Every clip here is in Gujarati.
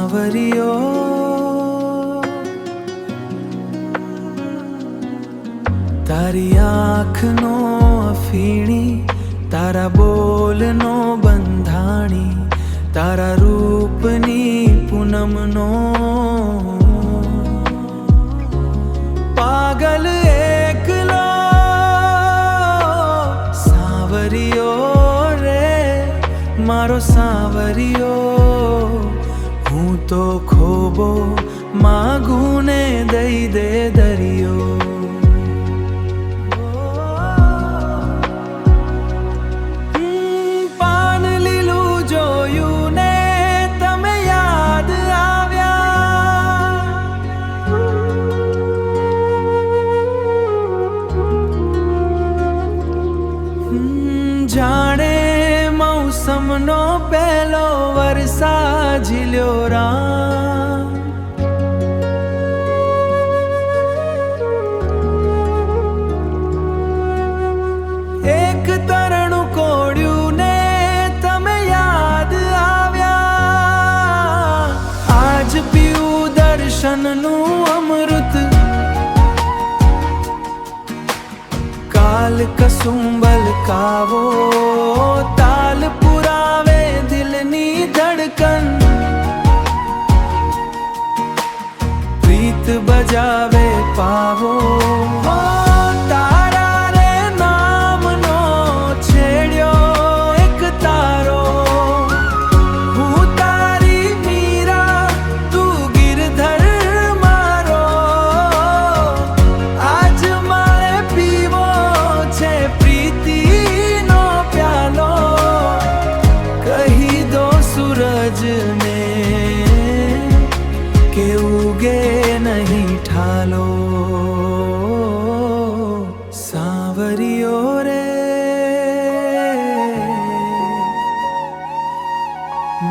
સાવરિયો તારી આંખનો અફીણી, તારા બોલનો બંધાણી, તારા રૂપની પૂનમનો પાગલ એકલો સાવરિયો રે મારો સાવરિયો। હું તો ખોબો માગું ને દઈ દે દરિયો। પાન લીલું જોયું ને તમે યાદ આવ્યા, જાણે મૌસમનો પહેલો વરસા ઝીલ્યો રામ। એક તરણું કોડ્યું ને તમે યાદ આવ્યા। આજ પીવું દર્શનનું અમૃત, કાલ કસુંબલ કાવો તાલ પુરાવે દિલની ધડકન। પ્રીત બજાવે પાવો તારા રે નામનો છેડ્યો એક તારો। હું તારી મીરા તું ગિરધર મારો। આજ મારે પીવો છે પ્રીતિનો પ્યાલો। કહી દો સૂરજને કે ઉગે નહીં ઠાલો। સાવરિયો રે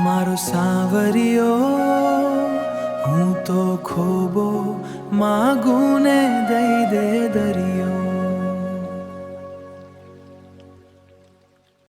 મારો સાવરિયો। હું તો ખોબો માગું ને દઈ દે દરિયો।